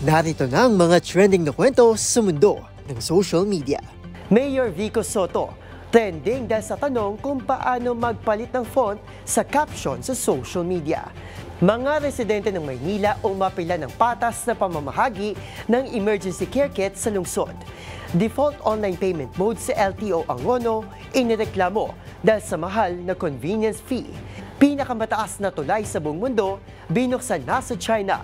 Narito na ang mga trending na kwento sa mundo ng social media. Mayor Vico Sotto, trending dahil sa tanong kung paano magpalit ng font sa caption sa social media. Mga residente ng Maynila umapila ng patas na pamamahagi ng emergency care kit sa lungsod. Default online payment mode sa LTO Angono, inireklamo dahil sa mahal na convenience fee. Pinakamataas na tulay sa buong mundo, binuksan na sa China.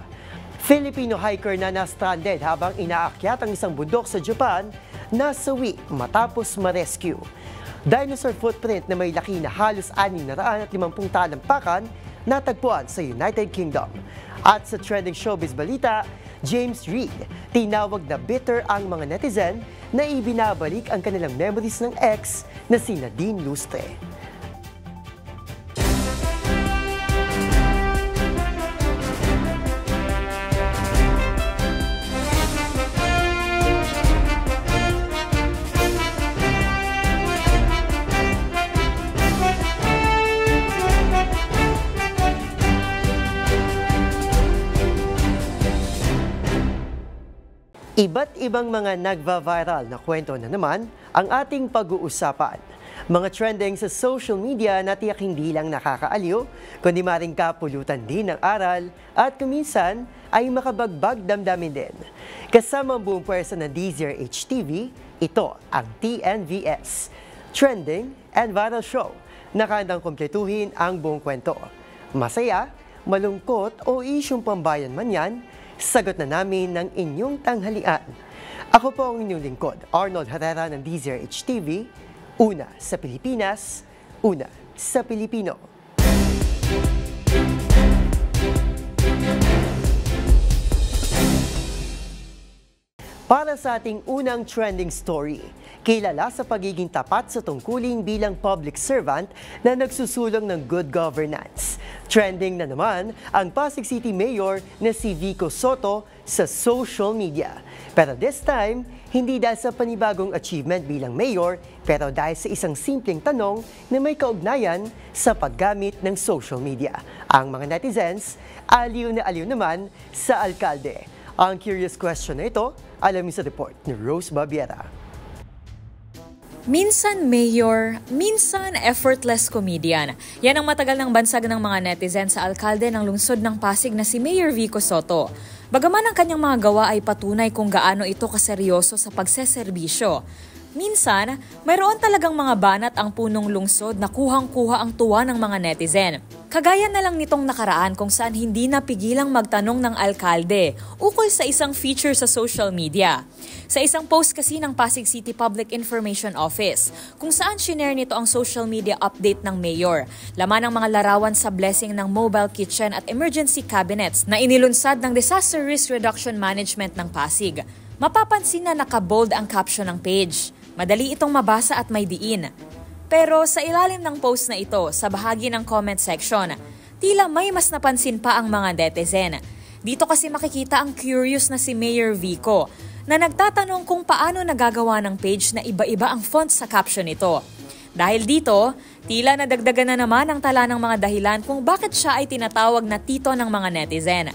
Filipino hiker na na-stranded habang inaakyat ang isang bundok sa Japan, nasawi matapos ma-rescue. Dinosaur footprint na may laki na halos 650 talampakan natagpuan sa United Kingdom. At sa trending showbiz balita, James Reid, tinawag na bitter ang mga netizen na ibinabalik ang kanilang memories ng ex na si Nadine Lustre. Iba't ibang mga nagva-viral na kwento na naman ang ating pag-uusapan. Mga trending sa social media na tiyak hindi lang nakakaaliw, kundi maring kapulutan din ng aral at kuminsan ay makabagbag damdamin din. Kasama ang buong pwersa ng DZRH TV, ito ang TNVS, Trending and Viral Show. Nakahandang kumpletuhin ang buong kwento. Masaya, malungkot o isyong pambayan man yan, sagot na namin ng inyong tanghalian. Ako po ang inyong lingkod, Arnold Herrera ng DZRH TV. Una sa Pilipinas, una sa Pilipino. Para sa ating unang trending story, kilala sa pagiging tapat sa tungkulin bilang public servant na nagsusulong ng good governance. Trending na naman ang Pasig City Mayor na si Vico Sotto sa social media. Pero this time, hindi dahil sa panibagong achievement bilang mayor, pero dahil sa isang simpleng tanong na may kaugnayan sa paggamit ng social media. Ang mga netizens, aliw na aliw naman sa alkalde. Ang curious question na ito, alamin sa report ni Rose Babiera. Minsan mayor, minsan effortless comedian. Yan ang matagal ng bansag ng mga netizen sa alkalde ng lungsod ng Pasig na si Mayor Vico Sotto. Bagaman ang kanyang mga gawa ay patunay kung gaano ito kaseryoso sa pagseserbisyo. Minsan, mayroon talagang mga banat ang punong lungsod na kuhang-kuha ang tuwa ng mga netizen. Kagaya na lang nitong nakaraan kung saan hindi napigilang magtanong ng alkalde ukol sa isang feature sa social media. Sa isang post kasi ng Pasig City Public Information Office, kung saan shinare nito ang social media update ng mayor. Laman ng mga larawan sa blessing ng mobile kitchen at emergency cabinets na inilunsad ng Disaster Risk Reduction Management ng Pasig. Mapapansin na nakabold ang caption ng page. Madali itong mabasa at may diin. Pero sa ilalim ng post na ito, sa bahagi ng comment section, tila may mas napansin pa ang mga netizen. Dito kasi makikita ang curious na si Mayor Vico na nagtatanong kung paano nagagawa ng page na iba-iba ang font sa caption nito. Dahil dito, tila nadagdagan na naman ang tala ng mga dahilan kung bakit siya ay tinatawag na tito ng mga netizen.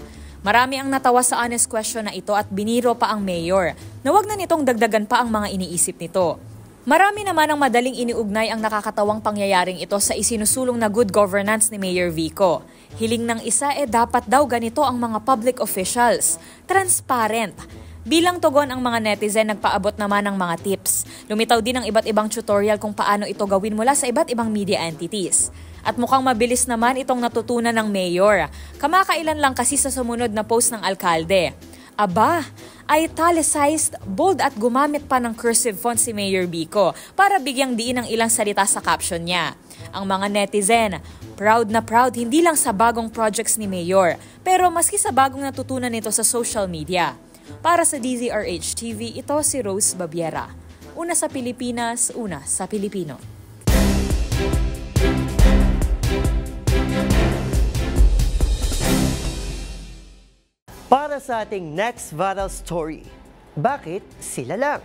Marami ang natawa sa honest question na ito at biniro pa ang mayor na wag na nitong dagdagan pa ang mga iniisip nito. Marami naman ang madaling iniugnay ang nakakatawang pangyayaring ito sa isinusulong na good governance ni Mayor Vico. Hiling ng isa dapat daw ganito ang mga public officials. Transparent. Bilang tugon ang mga netizen, nagpaabot naman ng mga tips. Lumitaw din ang iba't ibang tutorial kung paano ito gawin mula sa iba't ibang media entities. At mukhang mabilis naman itong natutunan ng mayor. Kamakailan lang kasi sa sumunod na post ng alkalde. Aba, italicized, bold at gumamit pa ng cursive font si Mayor Vico para bigyang diin ang ilang salita sa caption niya. Ang mga netizen, proud na proud hindi lang sa bagong projects ni Mayor, pero maski sa bagong natutunan nito sa social media. Para sa DZRH TV, ito si Rose Babiera. Una sa Pilipinas, una sa Pilipino. Para sa ating next viral story, bakit sila lang?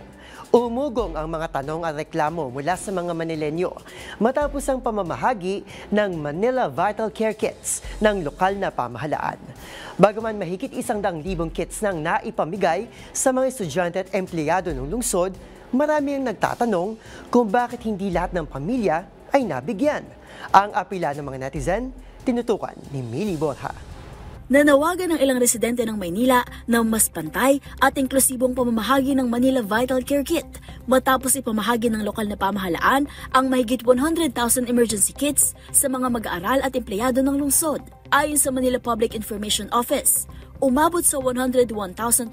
Umugong ang mga tanong at reklamo mula sa mga Manilenyo matapos ang pamamahagi ng Manila Vital Care Kits ng lokal na pamahalaan. Bagaman mahigit 100,000 kits nang naipamigay sa mga estudyante at empleyado ng lungsod, marami ang nagtatanong kung bakit hindi lahat ng pamilya ay nabigyan. Ang apela ng mga netizen, tinutukan ni Millie Borja. Nanawagan ng ilang residente ng Maynila na mas pantay at inklusibong pamamahagi ng Manila Vital Care Kit matapos ipamahagi ng lokal na pamahalaan ang mahigit 100,000 emergency kits sa mga mag-aaral at empleyado ng lungsod. Ayon sa Manila Public Information Office, umabot sa 101,214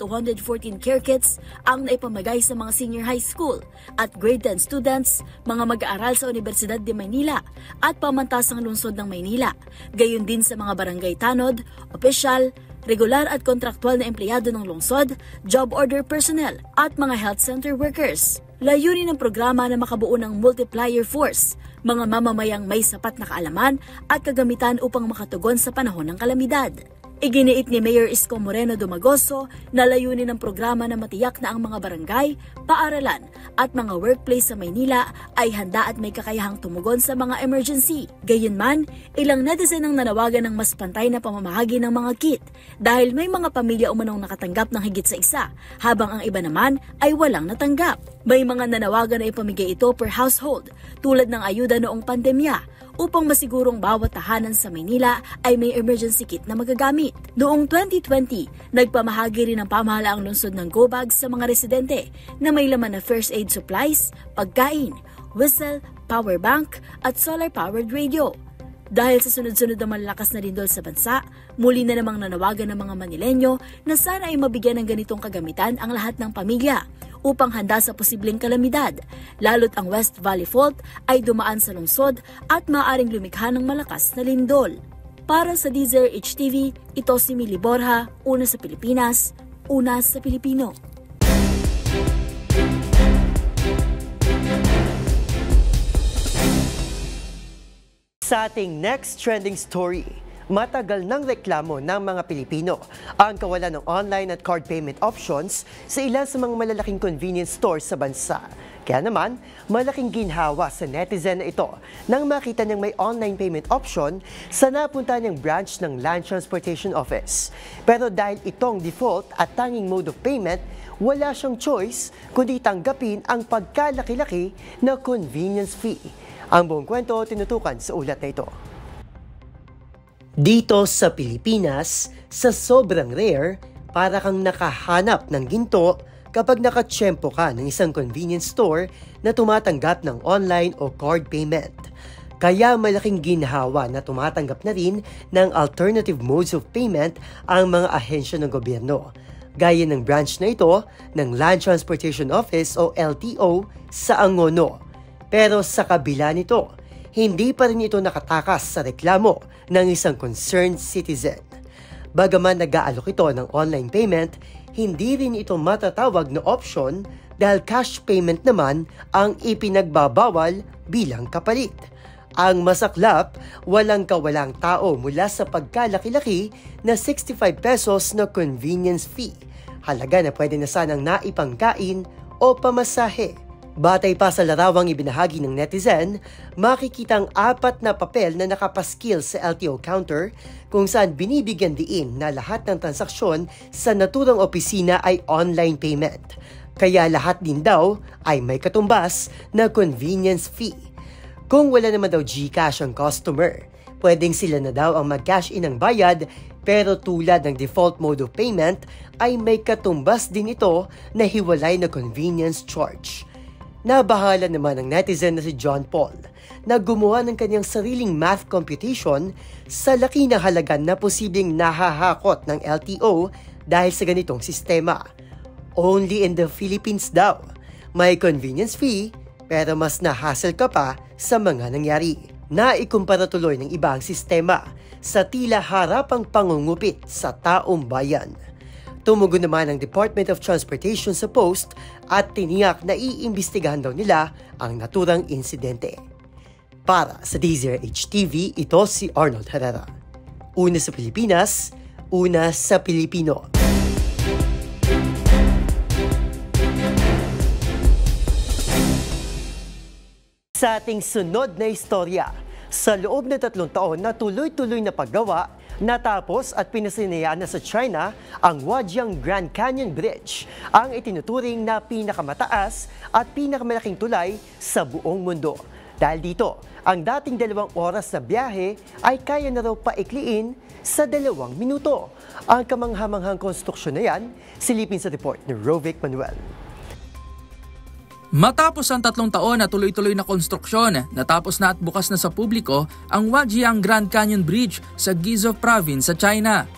care kits ang naipamagay sa mga senior high school at grade 10 students, mga mag-aaral sa Universidad de Maynila at pamantasang lungsod ng Maynila, gayon din sa mga barangay tanod, opisyal, regular at kontraktual na empleyado ng lungsod, job order personnel at mga health center workers. Layunin ng programa na makabuo ng multiplier force, mga mamamayang may sapat na kaalaman at kagamitan upang makatugon sa panahon ng kalamidad. Iginiit ni Mayor Isko Moreno Dumagoso na layunin ng programa na matiyak na ang mga barangay, paaralan at mga workplace sa Maynila ay handa at may kakayahang tumugon sa mga emergency. Gayunman, ilang netizen ang nanawagan ng mas pantay na pamamahagi ng mga kit dahil may mga pamilya umanong nakatanggap ng higit sa isa, habang ang iba naman ay walang natanggap. May mga nanawagan na ipamigay ito per household tulad ng ayuda noong pandemya, upang masigurong bawat tahanan sa Maynila ay may emergency kit na magagamit. Noong 2020, nagpamahagi rin ang pamahalaang lungsod ng go bags sa mga residente na may laman na first aid supplies, pagkain, whistle, power bank at solar-powered radio. Dahil sa sunod-sunod na malalakas na lindol sa bansa, muli na namang nanawagan ng mga Manilenyo na sana ay mabigyan ng ganitong kagamitan ang lahat ng pamilya upang handa sa posibleng kalamidad, lalo't ang West Valley Fault ay dumaan sa lungsod at maaaring lumikha ng malakas na lindol. Para sa DZRH TV, ito si Millie Borja, una sa Pilipinas, una sa Pilipino. Sa ating next trending story, matagal nang reklamo ng mga Pilipino ang kawalan ng online at card payment options sa ilan sa mga malalaking convenience stores sa bansa. Kaya naman, malaking ginhawa sa netizen na ito nang makita niyang may online payment option sa napunta niyang branch ng Land Transportation Office. Pero dahil itong default at tanging mode of payment, wala siyang choice kundi tanggapin ang pagkalaki-laki na convenience fee. Ang buong kwento tinutukan sa ulat na ito. Dito sa Pilipinas, sa sobrang rare, para kang nakahanap ng ginto kapag nakatsyempo ka ng isang convenience store na tumatanggap ng online o card payment. Kaya malaking ginhawa na tumatanggap na rin ng alternative modes of payment ang mga ahensya ng gobyerno, gaya ng branch na ito ng Land Transportation Office o LTO sa Angono. Pero sa kabila nito, hindi pa rin ito nakatakas sa reklamo ng isang concerned citizen. Bagaman nag-aalok ito ng online payment, hindi rin ito matatawag na option dahil cash payment naman ang ipinagbabawal bilang kapalit. Ang masaklap, walang kawalang tao mula sa pagkalaki-laki na 65 pesos na convenience fee, halaga na pwede na sanang naipangkain o pamasahe. Batay pa sa larawang ibinahagi ng netizen, makikita ang 4 na papel na nakapaskil sa LTO counter kung saan binibigyan diin na lahat ng transaksyon sa naturang opisina ay online payment. Kaya lahat din daw ay may katumbas na convenience fee. Kung wala naman daw GCash ang customer, pwedeng sila na daw ang mag-cash in ang bayad, pero tulad ng default mode of payment ay may katumbas din ito na hiwalay na convenience charge. Nabahala naman ng netizen na si John Paul na gumawa ng kanyang sariling math computation sa laki ng halaga na posibleng nahahakot ng LTO dahil sa ganitong sistema. Only in the Philippines daw, may convenience fee pero mas nahassle ka pa sa mga nangyari. Naikumpara tuloy ng iba ang sistema sa tila harapang pangungupit sa taong bayan. Tumugon naman ang Department of Transportation sa post at tiniyak na iimbestigahan daw nila ang naturang insidente. Para sa DZRH TV, ito si Arnold Herrera. Una sa Pilipinas, una sa Pilipino. Sa ating sunod na istorya, sa loob na 3 taon na tuloy-tuloy na paggawa, natapos at pinasinayaan na sa China ang Huajiang Grand Canyon Bridge, ang itinuturing na pinakamataas at pinakamalaking tulay sa buong mundo. Dahil dito, ang dating 2 oras na biyahe ay kaya na raw paikliin sa 2 minuto. Ang kamanghamanghang konstruksyon na yan, silipin sa report ni Rovic Manuel. Matapos ang 3 taon na tuloy-tuloy na konstruksyon, natapos na at bukas na sa publiko ang Huajiang Grand Canyon Bridge sa Guizhou Province sa China.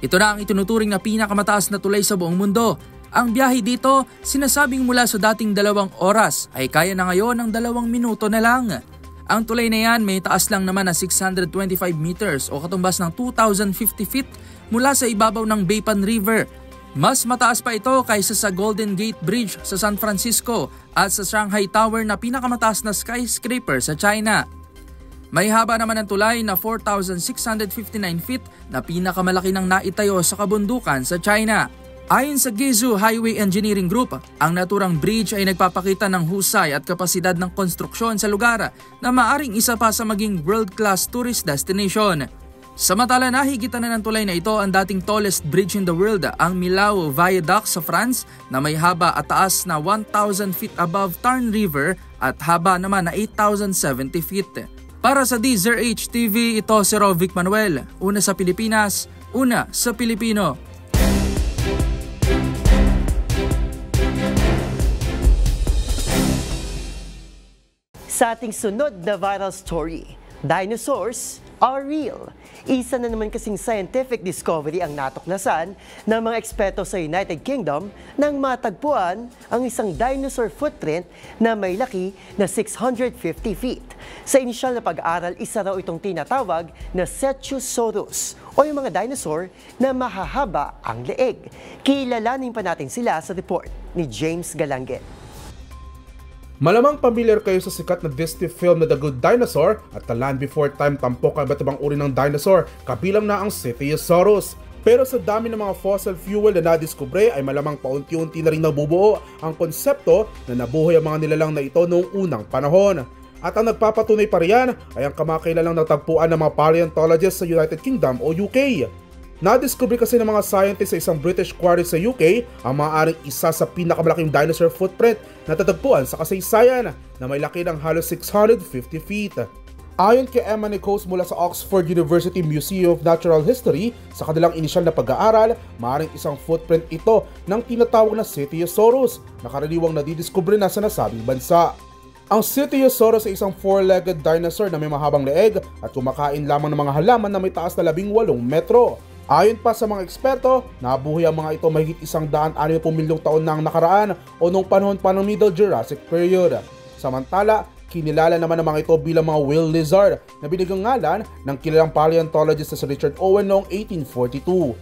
Ito na ang itinuturing na pinakamataas na tulay sa buong mundo. Ang biyahe dito, sinasabing mula sa dating 2 oras ay kaya na ngayon ng 2 minuto na lang. Ang tulay na yan may taas lang naman na 625 meters o katumbas ng 2,050 feet mula sa ibabaw ng Beipan River. Mas mataas pa ito kaysa sa Golden Gate Bridge sa San Francisco at sa Shanghai Tower na pinakamataas na skyscraper sa China. May haba naman ng tulay na 4,659 feet na pinakamalaki ng naitayo sa kabundukan sa China. Ayon sa Guizhou Highway Engineering Group, ang naturang bridge ay nagpapakita ng husay at kapasidad ng konstruksyon sa lugar na maaring isa pa sa maging world-class tourist destination. Samantala, nahigitan na ng tulay na ito ang dating tallest bridge in the world, ang Millau Viaduct sa France na may haba at taas na 1,000 feet above Tarn River at haba naman na 8,070 feet. Para sa DZRH TV, ito si Rovic Manuel. Una sa Pilipinas, una sa Pilipino. Sa ating sunod na viral story, dinosaurs are real. Isa na naman kasing scientific discovery ang natuklasan ng mga eksperto sa United Kingdom nang matagpuan ang isang dinosaur footprint na may laki na 650 feet. Sa inisyal na pag-aaral, isa raw itong tinatawag na Cetusaurus o yung mga dinosaur na mahahaba ang leeg. Kilalanin pa natin sila sa report ni James Galanget. Malamang pamilyar kayo sa sikat na Disney film na The Good Dinosaur at The Land Before Time, tampok ang iba't ibang uri ng dinosaur, kabilang na ang Cetusaurus. Pero sa dami ng mga fossil fuel na nadiskubre ay malamang paunti-unti na rin nabubuo ang konsepto na nabuhay ang mga nilalang na ito noong unang panahon. At ang nagpapatunay pa riyan ay ang kamakailanlang natagpuan ng mga paleontologists sa United Kingdom o UK. Nadiskubre kasi ng mga scientists sa isang British quarry sa UK ang maaaring isa sa pinakamalaking dinosaur footprint na tatagpuan sa kasaysayan na may laki ng halos 650 feet. Ayon kay Emma Nichols mula sa Oxford University Museum of Natural History, sa kanilang inisyal na pag-aaral, maaaring isang footprint ito ng tinatawag na Cetusaurus na karaniwang nadidiskubre na sa nasabing bansa. Ang Cetusaurus ay isang 4-legged dinosaur na may mahabang leeg at kumakain lamang ng mga halaman na may taas na 18 metro. Ayon pa sa mga eksperto, nabuhay ang mga ito mahigit 160 milyong taon na ang nakaraan o noong panahon pa ng Middle Jurassic period. Samantala, kinilala naman ang mga ito bilang mga whale lizard na binigyang ngalan ng kilalang paleontologist na si Richard Owen noong 1842.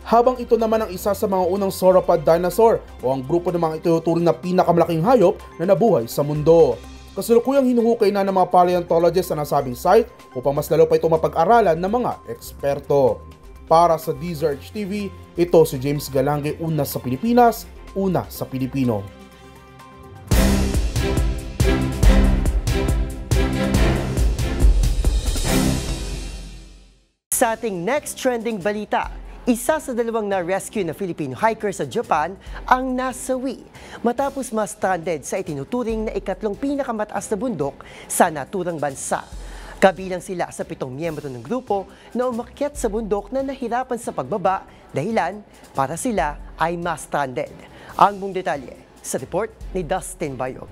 Habang ito naman ang isa sa mga unang sauropod dinosaur o ang grupo ng mga ituturing na pinakamalaking hayop na nabuhay sa mundo. Kasalukuyang hinuhukay na ng mga paleontologists sa nasabing site upang mas lalo pa ito mapag-aralan ng mga eksperto. Para sa DZRH TV, ito si James Galange, una sa Pilipinas, una sa Pilipino. Sa ating next trending balita, isa sa 2 na-rescue na Filipino hiker sa Japan ang nasawi matapos ma-stranded sa itinuturing na ikatlong pinakamataas na bundok sa naturang bansa. Kabilang sila sa 7 miyembro ng grupo na umakyat sa bundok na nahirapan sa pagbaba dahilan para sila ay ma-stranded. Ang buong detalye sa report ni Dustin Bayog.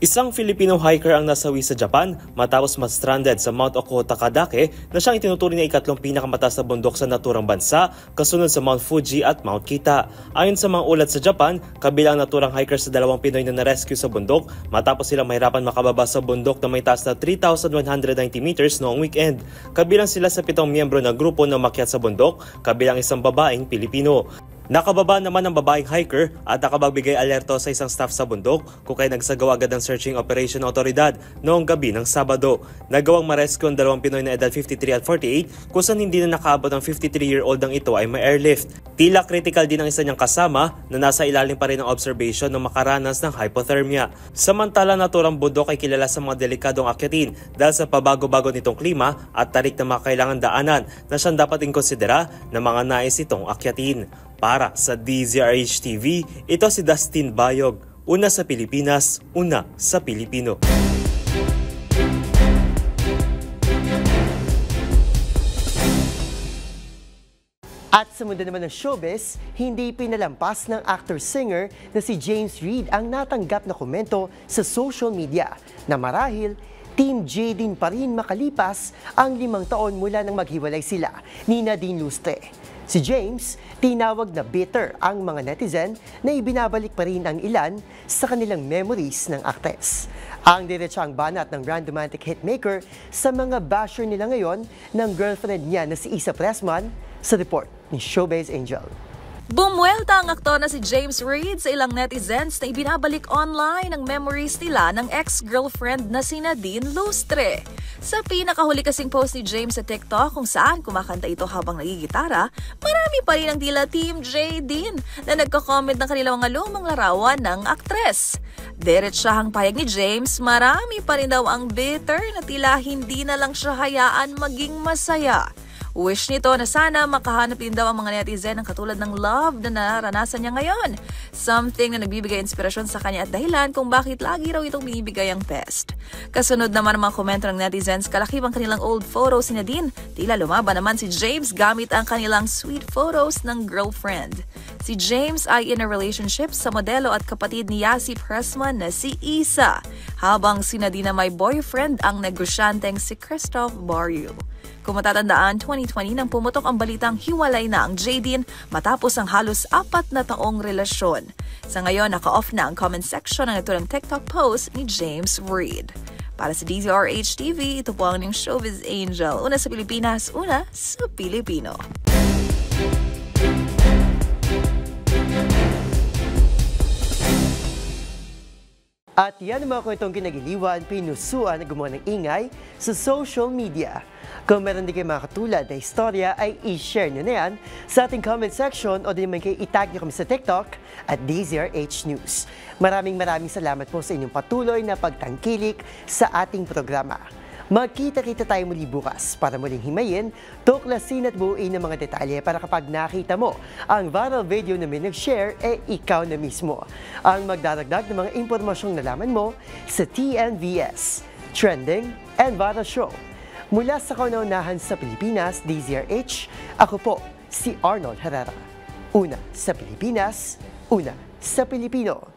Isang Filipino hiker ang nasawi sa Japan matapos ma-stranded sa Mount Oko Takadake na siyang itinuturing na ikatlong pinakamataas na bundok sa naturang bansa kasunod sa Mount Fuji at Mount Kita. Ayon sa mga ulat sa Japan, kabilang naturang hiker sa 2 Pinoy na na-rescue sa bundok matapos silang mahirapan makababa sa bundok na may taas na 3,190 meters noong weekend. Kabilang sila sa 7 miyembro ng grupo na umakyat sa bundok, kabilang isang babaeng Pilipino. Nakababa naman ang babaeng hiker at nakapagbigay alerto sa isang staff sa bundok kung kaya nagsagawa agad ng searching operation ng otoridad noong gabi ng Sabado. Nagawang marescue ang dalawang Pinoy na edad 53 at 48 kung saan hindi na nakaabot ang 53-year-old ang ito ay may airlift. Tila critical din ang isa niyang kasama na nasa ilalim pa rin ng observation ng makaranas ng hypothermia. Samantala naturang bundok ay kilala sa mga delikadong akyatin dahil sa pabago-bago nitong klima at tarik na mga kailangan daanan na siyang dapat inkonsidera ng mga nais itong akyatin. Para sa DZRH TV, ito si Dustin Bayog. Una sa Pilipinas, una sa Pilipino. At sa mundo naman ng showbiz, hindi pinalampas ng actor-singer na si James Reid ang natanggap na komento sa social media na marahil Team J din pa rin makalipas ang 5 taon mula nang maghiwalay sila ni Nadine Lustre. Si James, tinawag na bitter ang mga netizen na ibinabalik pa rin ang ilan sa kanilang memories ng aktres. Ang diretsang banat ng grand romantic hitmaker sa mga basher nila ngayon ng girlfriend niya na si Isa Pressman sa report ni Showbiz Angel. Bumuelta ang aktor na si James Reid sa ilang netizens na ibinabalik online ang memories nila ng ex-girlfriend na si Nadine Lustre. Sa pinakahuli kasing post ni James sa TikTok kung saan kumakanta ito habang nagigitara, marami pa rin ang tila Team J din na nagko-comment ng kanilang mga lumang larawan ng aktres. Diretsahang payag ni James, marami pa rin daw ang bitter na tila hindi na lang siya hayaan maging masaya. Wish nito na sana makahanap din daw ang mga netizen ng katulad ng love na naranasan niya ngayon. Something na nagbibigay inspirasyon sa kanya at dahilan kung bakit lagi raw itong binibigay ang best. Kasunod naman ang mga komento ng netizens, kalakip ang kanilang old photos ni Nadine. Tila lumaban naman si James gamit ang kanilang sweet photos ng girlfriend. Si James ay in a relationship sa modelo at kapatid ni Yasi Pressman na si Isa, habang si Nadine may boyfriend ang negosyanteng si Christoph Barrio. Kung matatandaan, 2020 nang pumutok ang balitang hiwalay na ang Jadine matapos ang halos 4 na taong relasyon. Sa ngayon, naka-off na ang comment section ng naturang TikTok post ni James Reid. Para sa DZRH TV, ito po ang inyong Showbiz Angel. Una sa Pilipinas, una sa Pilipino. At yan ang mga kwentong kinagiliwan, pinusuan na gumawa ng ingay sa social media. Kung meron din kayo mga katulad na istorya, ay i-share nyo na yan sa ating comment section o din naman kayo itag nyo kami sa TikTok at DZRH News. Maraming salamat po sa inyong patuloy na pagtangkilik sa ating programa. Magkita-kita tayo muli bukas para muling himayin, tuklasin at buuin ng mga detalye para kapag nakita mo ang viral video na may nag-share, ikaw na mismo ang magdaragdag ng mga impormasyong nalaman mo sa TNVS, Trending and Viral Show. Mula sa kauna-unahan sa Pilipinas, DZRH, ako po si Arnold Herrera. Una sa Pilipinas, una sa Pilipino.